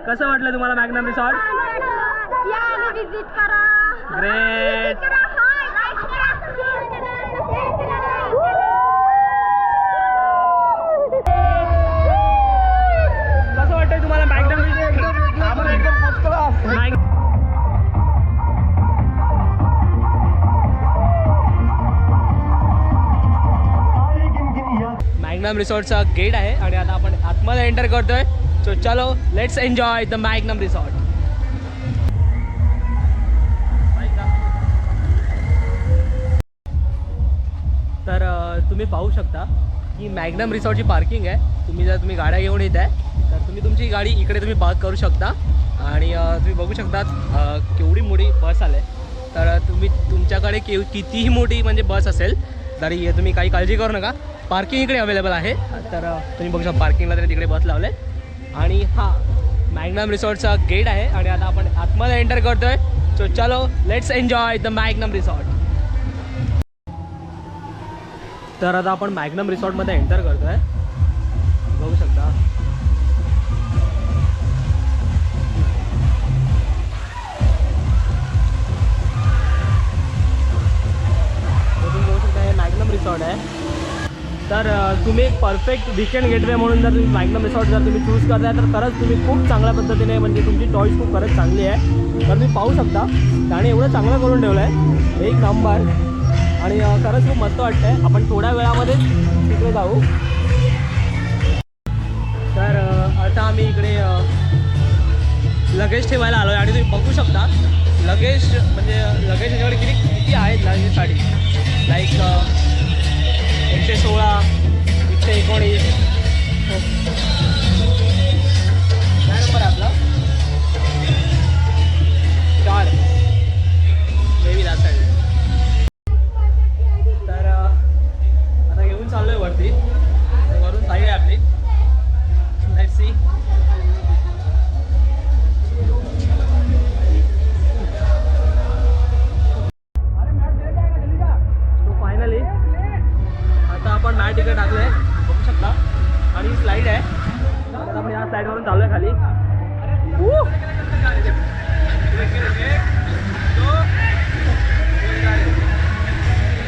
कसं वाटलं तुम्हाला मॅग्नम रिसॉर्ट? ग्रेट. कसं वाटतंय तुम्हाला मॅग्नम रिसॉर्ट? मॅग्नम रिसॉर्टचा गेट आहे आणि आता आपण आतमध्ये एंटर करतोय. सो चलो let's enjoy the Magnum resort. तर तुम्ही पाहू शकता की मॅग्नम रिसॉर्टची पार्किंग आहे. तुम्ही गाड्या घेऊन येत आहे तर तुम्ही तुमची गाडी इकडे तुम्ही पार्क करू शकता आणि तुम्ही बघू शकता केवढी मोठी बस आली आहे. तर तुमच्याकडे कितीही मोठी म्हणजे बस असेल तरी तुम्ही काही काळजी करू नका, पार्किंग इकडे अवेलेबल आहे. तर तुम्ही बघू शकता पार्किंगला तरी तिकडे बस लावले आणि हा मॅग्नम रिसॉर्टचा गेट आहे आणि आता आपण आतमध्ये एंटर करतोय. सो चलो let's enjoy the Magnum resort. तर आता आपण मॅग्नम रिसॉर्टमध्ये एंटर करतोय. बघू शकता हे मॅग्नम रिसॉर्ट आहे. तर तुम्ही एक परफेक्ट वीकेंड गेटवे म्हणून जर तुम्ही मॅग्नम रिसॉर्ट जर तुम्ही चूज करताय तर खरंच तुम्ही खूप चांगल्या पद्धतीने म्हणजे तुमची चॉईस खूप खरंच चांगली आहे. तर तुम्ही पाहू शकता आणि एवढं चांगलं करून ठेवलं आहे, एक नंबर. आणि खरंच खूप मस्त वाटतं आहे. आपण थोड्या वेळामध्ये तिकडे जाऊ. तर आता आम्ही इकडे लगेज ठेवायला आलो आहे आणि तुम्ही बघू शकता लगेज याच्याकडे किती आहेत लगेजसाठी. लाईक 116, 119. काय नंबर आहे आपला? 4 मेबी लास्ट आहे. तर आता घेऊन चाललो आहे वरती. वरून साईड आहे आपली. Let's see. फायनली आता आपण मॅट इकडे टाकलं आहे, बघू शकता. आणि ही स्लाईड आहे. आता आपण या स्लाईडवरून चालू आहे खाली.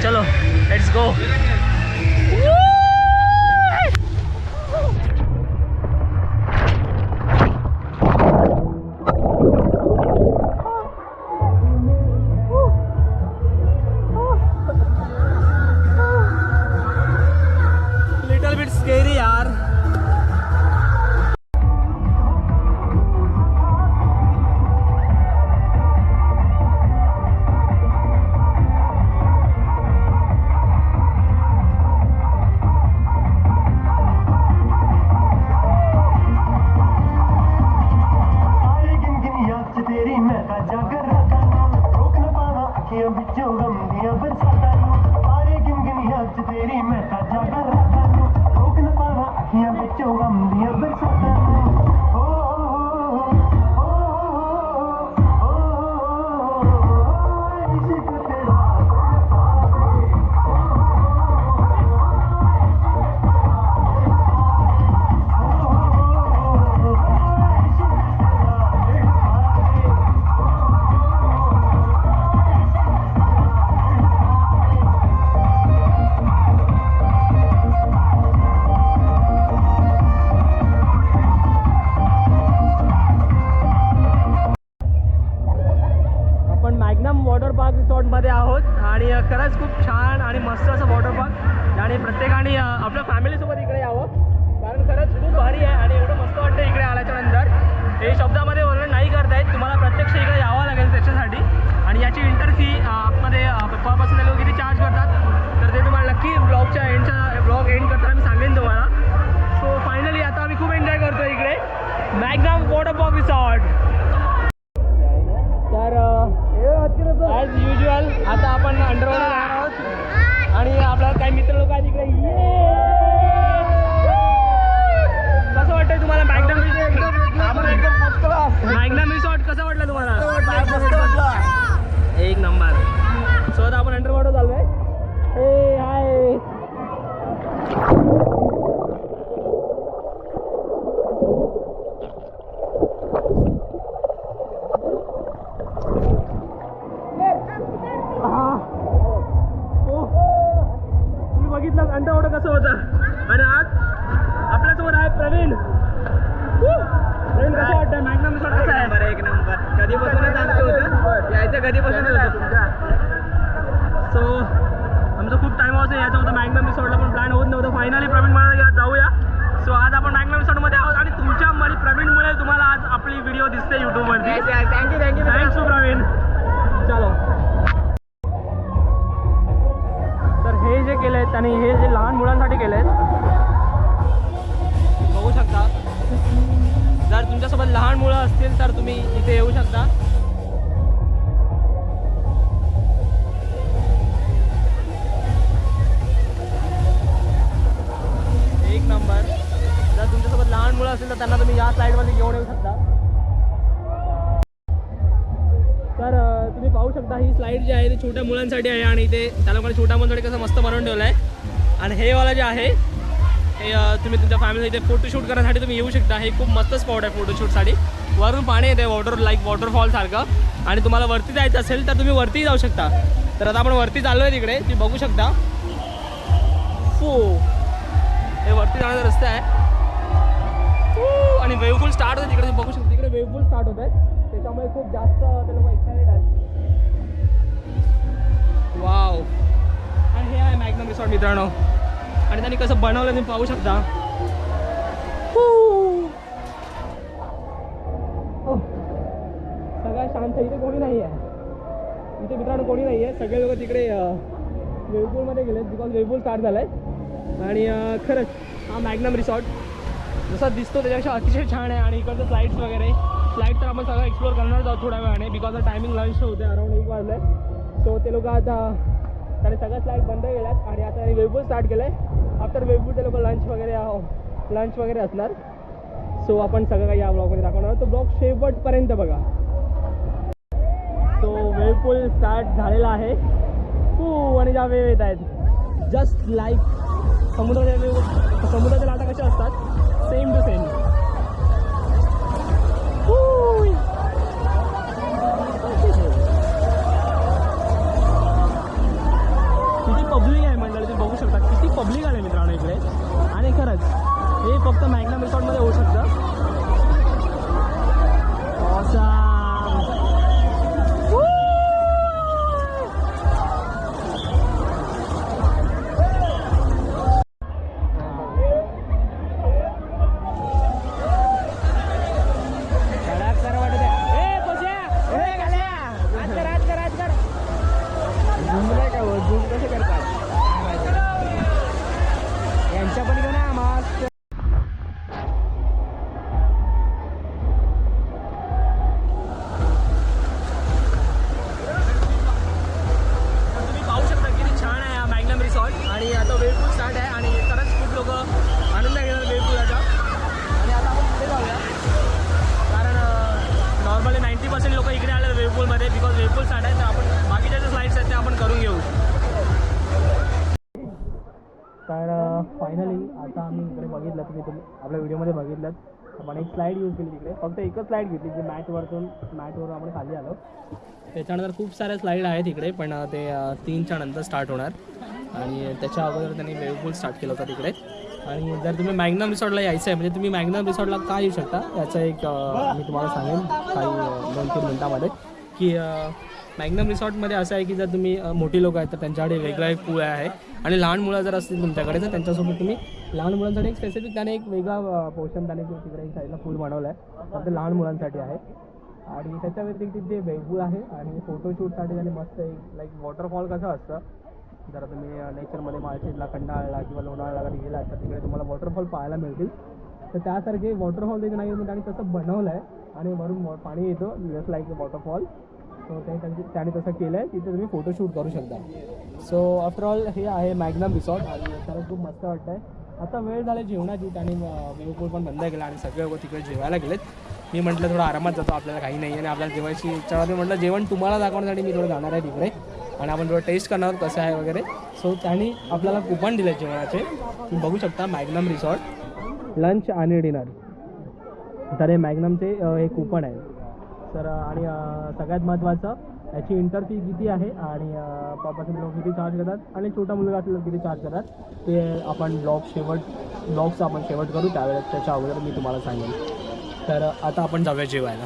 चलो let's go. Little bit scary यार. वॉटर पार्क रिसॉर्टमध्ये आहोत आणि खरंच खूप छान आणि मस्त असं वॉटर पार्क. आणि प्रत्येकाने आपल्या फॅमिलीसोबत इकडे यावं कारण खरंच खूप भारी आहे आणि एवढं मस्त वाटतं इकडे आल्याच्यानंतर. हे शब्दामध्ये वर्णन नाही करतायत, तुम्हाला प्रत्यक्ष इकडे यावं लागेल त्याच्यासाठी. आणि याची इंटर फी आतमध्ये पासून लोक किती चार्ज करतात तर ते तुम्हाला नक्की ब्लॉग एंड करताना मी सांगेन तुम्हाला. सो फायनली आता आम्ही खूप एन्जॉय करतो इकडे मॅग्नम वॉटर पार्क रिसॉर्ट. तर ॲज युजल आता आपण अंडरवॉटर जाणार आहोत आणि आपला काही मित्र लोक आहेत इकडे. कसं वाटतंय तुम्हाला मॅग्नम रिसॉर्ट? कसं वाटलं तुम्हाला? एक नंबर. सो आता आपण अंडरवॉटर चालू आहे. हे हाय. कधीपासून सो आमचं खूप टाइम वाजता यायचं होतं मॅग्नम रिसॉर्टला, पण प्लॅन होत नव्हतं. फायनली प्रवीण म्हणाला जाऊया. सो आज आपण मॅग्नम रिसॉर्टमध्ये आहोत आणि तुमच्यामुळे प्रवीणमुळे तुम्हाला आज आपली व्हिडिओ दिसते यूट्यूबवरती. Thank you thanks to Praveen. चलो, तर हे जे केलं आहे त्यांनी, हे जे लहान मुलांसाठी केलं आहे, बघू शकता. जर तुमच्यासोबत लहान मुलं असतील तर तुम्ही इथे येऊ शकता. एक नंबर. जर तुमच्यासोबत लहान मुलं असतील तर त्यांना तुम्ही या स्लाईडमध्ये घेऊन येऊ शकता. तर तुम्ही पाहू शकता ही स्लाईड जी आहे ती छोट्या मुलांसाठी आहे आणि ते त्या लोकांनी छोट्या मुलांसाठी कसं मस्त बनवून ठेवलं आहे. आणि हे वाला जे आहे हे तुम्ही तुमच्या फॅमिली इथे फोटोशूट करण्यासाठी तुम्ही येऊ शकता. हे खूप मस्त स्पॉट आहे फोटोशूटसाठी. वरून पाणी येते वॉटरफॉल सारखं, आणि तुम्हाला वरती जायचं असेल तर तुम्ही वरती जाऊ शकता. तर आता आपण वरती चाललो आहे तिकडे, तुम्ही बघू शकता. हो, हे वरती जाण्याचा रस्ता आहे. आणि वेव्ह पूल स्टार्ट होते तिकडे, तुम्ही बघू शकता. तिकडे वेव्ह पूल स्टार्ट होत आहे, त्याच्यामुळे खूप जास्त ते लोक एक्साइटेड आहेत. वाव. आणि हे आहे मॅग्नम रिसॉर्ट मित्रांनो, आणि त्यांनी कसं बनवलं तुम्ही पाहू शकता. सगळ्या शांत. इथे कोणी नाही आहे, इथे मित्रांनो कोणी नाही आहे. सगळे लोक तिकडे वेव्हपूलमध्ये गेलेत, बिकॉज वेव्हपूल स्टार्ट झालं आहे. आणि खरंच हा मॅग्नम रिसॉर्ट जसा दिसतो त्याच्यापेक्षा अतिशय छान आहे. आणि इकडचं फ्लाईट्स वगैरे, फ्लाईट तर आपण सगळं एक्सप्लोअर करणार आहोत थोड्या वेळाने, बिकॉज टायमिंग लंच होते अराउंड 1 वाजले. सो ते लोक आता त्याने सगळ्या फ्लाईट बंद केल्यात आणि आता वेव्हपूल स्टार्ट केलं आहे. आफ्टर वेव्हपूल ते लोक लंच वगैरे असणार. सो आपण सगळं काही या ब्लॉगमध्ये दाखवणार. तो ब्लॉग शेवटपर्यंत बघा. सो वेव्हपूल स्टार्ट झालेला आहे. आणि ज्या वेव येत आहेत जस्ट लाईक समुद्राच्या लाटा कशा असतात, सेम टू सेम. किती पब्लिक आहे मंडळी, तुम्ही बघू शकता किती पब्लिक आहे मित्रांनो इकडे. आणि खरंच हे फक्त मॅग्नम रिसॉर्टमध्ये होऊ शकतं. यांच्या पण घेऊन मस्त. तुम्ही पाहू शकता किती छान आहे हा मॅग्नम रिसॉर्ट. आणि आता वेव्हपूल स्टार्ट आहे आणि खरंच खूप लोक आनंद घेणार वेव्हपूलाचा. आणि आता आपण पुढे जाऊया, कारण नॉर्मली 90% लोक इकडे आले वेव्हपूलमध्ये, बिकॉज वेव्हपूल स्टार्ट आहे. तर आपण बाकीच्या ज्या स्लाईड्स आहेत त्या आपण करून घेऊ. तर फायनली आता आम्ही इकडे बघितलं, तुम्ही आपल्या व्हिडिओमध्ये बघितलं, आपण एक स्लाईड यूज केली तिकडे. फक्त एकच स्लाईड घेतली जी मॅटवरून आपण खाली आलो. त्याच्यानंतर खूप साऱ्या स्लाईड आहेत इकडे, पण ते 3च्या नंतर स्टार्ट होणार. आणि त्याच्या अगोदर त्यांनी वेव्हपूल स्टार्ट केलं होतं तिकडे. आणि जर तुम्ही मॅग्नम रिसॉर्टला यायचं आहे, म्हणजे तुम्ही मॅग्नम रिसॉर्टला का येऊ शकता याचं एक मी तुम्हाला सांगेन काही 2-3 मिनटामध्ये. की मॅग्नम रिसॉर्टमध्ये असं आहे की जर तुम्ही मोठी लोक आहेत तर त्यांच्याकडे वेगळा एक पूल आहे. आणि लहान मुलं जर असतील तुमच्याकडे तर त्यांच्यासोबत तुम्ही लहान मुलांसाठी एक स्पेसिफिक त्याने एक वेगळा पोर्शन त्याने तिकडे एक साईडला पूल बनवला आहे, तर ते लहान मुलांसाठी आहे. आणि त्याच्या व्यतिरिक्त ते वेव्हपूल आहे. आणि फोटोशूटसाठी त्याने मस्त एक लाईक वॉटरफॉल कसं असतं, जर तुम्ही नेचरमध्ये माळशेजला, खंडाळला किंवा लोणावळ्याला कधी गेलात तर तिकडे तुम्हाला वॉटरफॉल पाहायला मिळतील. तर त्यासारखे वॉटरफॉल तिथे नाही, त्याने तसं बनवलं आहे. आणि वरून पाणी येतं जस्ट लाईक वॉटरफॉल. सो त्याने तसं केलं आहे, तिथे तुम्ही फोटोशूट करू शकता. सो आफ्टरऑल हे आहे मॅग्नम रिसॉर्ट आणि खरंच खूप मस्त वाटतं आहे. आता वेळ झाली जेवणाची, त्याने वेव्हपूल पण बंद केला आणि सगळे लोक तिकडे जेवायला गेलेत. मी म्हटलं थोडं आरामात जातो, आपल्याला काही नाही आणि आपल्याला जेवायची इच्छा होती. म्हटलं जेवण तुम्हाला दाखवण्यासाठी मी थोडं जाणार आहे तिकडे आणि आपण थोडं टेस्ट करणार कसं आहे वगैरे. सो त्यांनी आपल्याला कुपन दिले जेवणाचे, तुम्ही बघू शकता मॅग्नम रिसॉर्ट लंच आणि डिनर. तर हे मॅग्नमचे हे कुपन आहे सर. आणि सगळ्यात महत्त्वाचं याची इंटर फी किती आहे आणि पापाचे लोक किती चार्ज करतात आणि छोटा मुलगा असलेला किती चार्ज करतात ते आपण ब्लॉगचा आपण शेवट करू, त्यावेळेस त्याच्या अगोदर मी तुम्हाला सांगेन. तर आता आपण जाऊया जेवायला.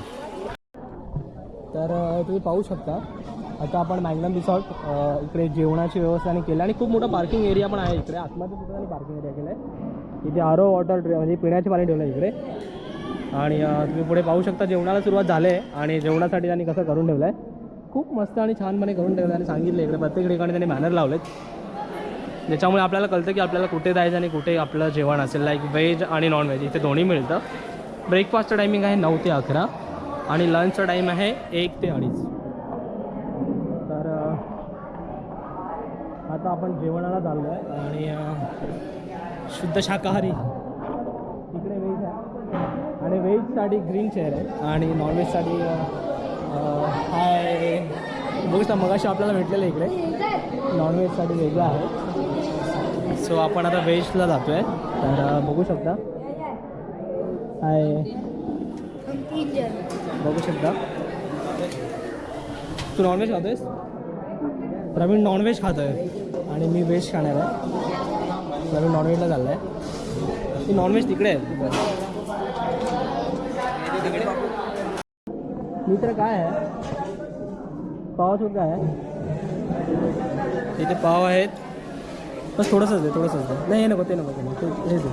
तर तुम्ही पाहू शकता आता आपण मॅग्नम रिसॉर्ट इकडे जेवणाची व्यवस्था आणि केली आणि खूप मोठा पार्किंग एरिया पण आहे इकडे. आतमध्ये सुद्धा त्यांनी पार्किंग एरिया केलं आहे. इथे आरो वॉटर म्हणजे पिण्याचे पाणी ठेवलं आहे इकडे. आणि तुम्ही पुढे पाहू शकता जेवणाला सुरुवात झाली आहे आणि जेवणासाठी त्यांनी कसं करून ठेवलं आहे. खूप मस्त आणि छानपणे करून ठेवलं आणि सांगितलं इकडे प्रत्येक ठिकाणी त्यांनी बॅनर लावलेत, ज्याच्यामुळे आपल्याला कळतं की आपल्याला कुठे जायचं आणि कुठे आपलं जेवण असेल. लाईक व्हेज आणि नॉनव्हेज इथे दोन्ही मिळतं. ब्रेकफास्टचं टायमिंग आहे 9 ते 11 आणि लंचचा टाईम आहे 1 ते 2:30. तर आता आपण जेवणाला चाललो आहे आणि शुद्ध शाकाहारी इकडे व्हेज आहे आणि व्हेजसाठी ग्रीन चेअर आहे आणि नॉनव्हेजसाठी हाय बघू शकता मगाशी आपल्याला भेटलेलं इकडे नॉनव्हेजसाठी वेगळं आहे. सो आपण आता व्हेजला जातो आहे. तर बघू शकता हाय बघू शकता. तू नॉनव्हेज खातो आहेस? प्रवीण नॉनव्हेज खातो आहे आणि मी व्हेज खाणार आहे. प्रवीण नॉनव्हेजला चाललं आहे. ती नॉनव्हेज तिकडे आहे. मित्र काय आहे? पावसुद्धा आहे इथे. पाव आहेत बस थोडंसंच आहे थोडंसंच आहे. नाही हे नको ते नको ते नको हे दे.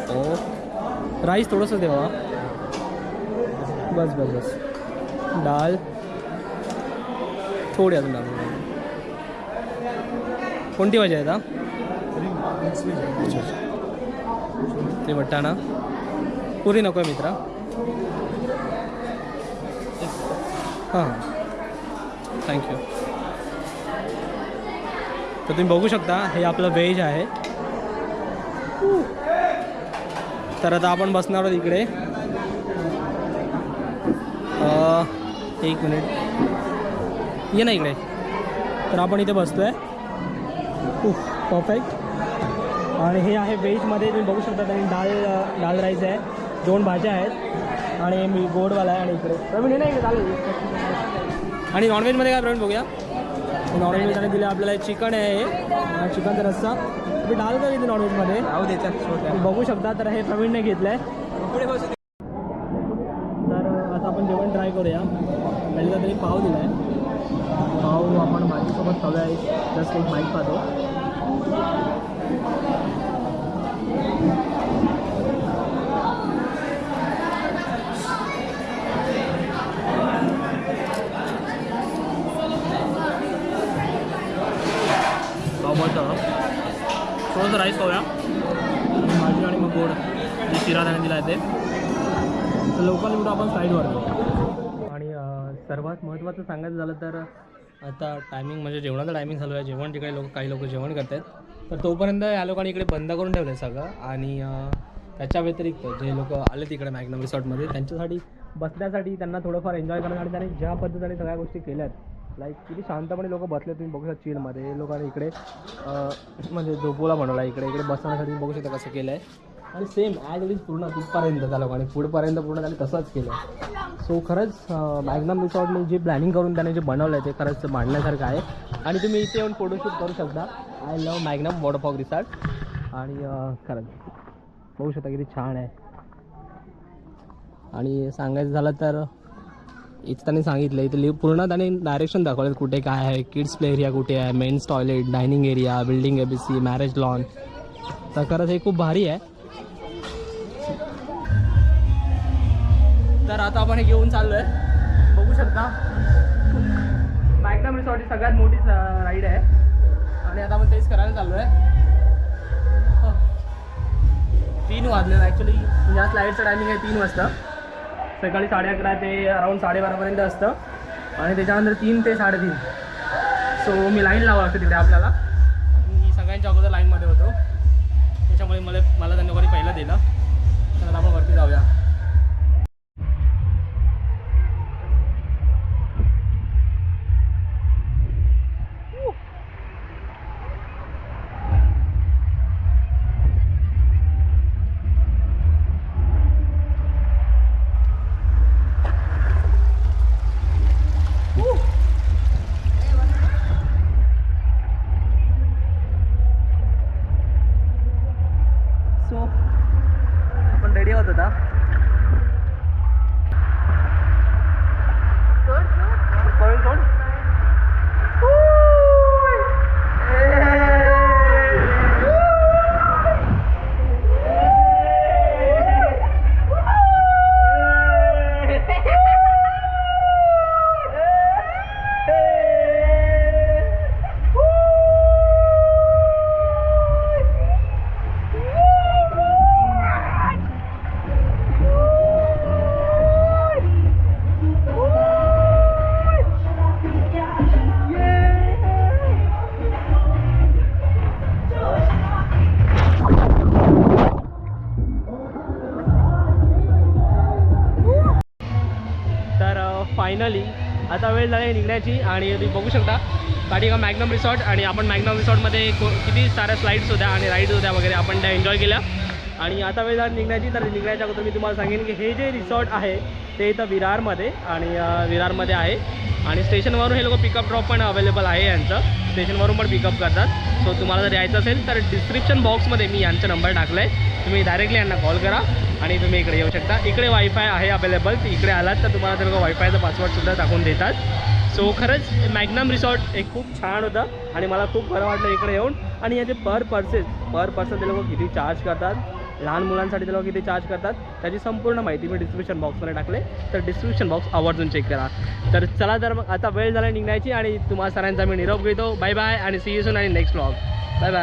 हो राईस थोडंसं दे बाबा. बस बस बस. डाळ थोडी अजून डाळ. कोणती भाजी आहे आता? ते वटाणा पुरी नको आहे मित्रा. हां थँक्यू. तर तुम्ही बघू शकता हे आपलं व्हेज आहे. तर आता आपण बसणार आहोत इकडे. 1 मिनिट ये ना इकडे. तर आपण इथे बसतो आहे. परफेक्ट. आणि हे आहे व्हेजमध्ये तुम्ही बघू शकता त्यांनी डाळ राईस आहे, 2 भाज्या आहेत आणि मी गोडवाला आहे. आणि इकडे प्रवीण हे नाही इकडे चालेल. आणि नॉनव्हेजमध्ये काय प्रवीण बघूया. नॉनव्हेज त्याने दिलं आपल्याला चिकन आहे, चिकनचा रस्सा. तुम्ही डाळ का घेतली नॉनव्हेजमध्ये? तुम्ही बघू शकता. तर हे प्रवीणने घेतलं आहे. तर आता आपण जेवण ट्राय करूया. पहिल्यांदा त्यांनी पाव दिला आहे. पाव आपण भाजीसोबत खाऊया. जस्ट एक बाईट खातो. थोडंसं राईस खाऊया भाजी आणि मग गोड जे शिरा त्याने दिला आहे ते. तर लोकल फूड आपण साईडवर घेऊ. आणि सर्वात महत्त्वाचं सांगायचं झालं तर आता टायमिंग म्हणजे जेवणाचं टायमिंग चालू आहे. जेवण जे काही लोक जेवण करत आहेत. तर तोपर्यंत या लोकांनी इकडे बंद करून ठेवलं आहे सगळं. आणि त्याच्या व्यतिरिक्त जे लोक आले तिकडे मॅग्नम रिसॉर्टमध्ये त्यांच्यासाठी बसण्यासाठी त्यांना थोडंफार एन्जॉय करण्यासाठी त्यांनी ज्या पद्धतीने सगळ्या गोष्टी केल्यात लाईक किती शांतपणे लोक बसले तुम्ही बघू शकता चिलमध्ये. लोकांनी इकडे म्हणजे झोपोला बनवला इकडे बसण्यासाठी बघू शकता कसं केलं आहे. आणि सेम ॲज इट इज पूर्ण तिथपर्यंत त्या लोकांनी पुढपर्यंत पूर्ण त्यांनी तसंच केलं आहे. सो खरंच मॅग्नम रिसॉर्टने जे प्लॅनिंग करून त्याने जे बनवलं आहे ते खरंच मांडण्यासारखं आहे. आणि तुम्ही इथे येऊन फोटोशूट करू शकता. I love Magnum waterfall resort. आणि खरंच बघू शकता किती छान आहे. आणि सांगायचं झालं तर इथं त्यांनी सांगितलं इथे पूर्ण त्याने डायरेक्शन दाखवलं कुठे काय आहे. किड्स प्ले एरिया कुठे आहे, men's toilet, dining area, building ABC, marriage lawn. तर खरंच हे खूप भारी आहे. तर आता आपण हे घेऊन चाललो आहे. बघू शकता मॅग्नम रिसॉर्टची सगळ्यात मोठी राईड आहे आणि आता आपण तेच करायला चाललो आहे. 3 वाजले ॲक्च्युली. या स्लाईडचं टायमिंग आहे 3 वाजता. सकाळी 11:30 ते अराऊंड 12:30पर्यंत असतं आणि त्याच्यानंतर 3 ते 3:30. सो मी लाईन लावावं लागतं तिथे आपल्याला. मी सगळ्यांच्या अगोदर लाईनमध्ये होतो त्याच्यामुळे मला त्यांनी कोणी पहिलं दिलं. तर आपण वरती जाऊया. होत होता. पळून सोड. फायनली आता वेळ झाली निघण्याची आणि तुम्ही बघू शकता पाठी का मॅग्नम रिसॉर्ट आणि आपण मॅग्नम रिसॉर्टमध्ये किती साऱ्या स्लाईड्स होत्या आणि राईड्स होत्या वगैरे आपण त्या एन्जॉय केल्या. आणि आता वेळ झाली निघण्याची. तर निघण्याच्या अगोदर मी तुम्हाला सांगेन की हे जे रिसॉर्ट आहे ते इथं विरारमध्ये आणि विरारमध्ये आहे आणि स्टेशनवरून हे लोक पिकअप ड्रॉप पण अवेलेबल आहे यांचं. स्टेशनवरून पण पिकअप करतात. सो तुम्हाला जर यायचं असेल तर डिस्क्रिप्शन बॉक्समध्ये मी यांचा नंबर टाकला आहे. तुम्ही डायरेक्टली यांना कॉल करा आणि तुम्ही इकडे येऊ शकता. इकडे वायफाय आहे अवेलेबल. इकडे आलात तर तुम्हाला ते लोक वायफायचा पासवर्डसुद्धा टाकून देतात. सो खरंच मॅग्नम रिसॉर्ट एक खूप छान होतं आणि मला खूप बरं वाटलं इकडे येऊन. आणि याचे पर पर्सन ते लोक किती चार्ज करतात, लहान मुलांसाठी ते लोक किती चार्ज करतात त्याची संपूर्ण माहिती मी डिस्क्रिप्शन बॉक्समध्ये टाकले. तर डिस्क्रिप्शन बॉक्स आवर्जून चेक करा. तर चला तर मग आता वेळ झाला निघण्याची आणि तुम्हाला सरांचा मी निरोप घेतो. बाय बाय आणि सी यू सून आणि नेक्स्ट व्लॉग. Bye bye.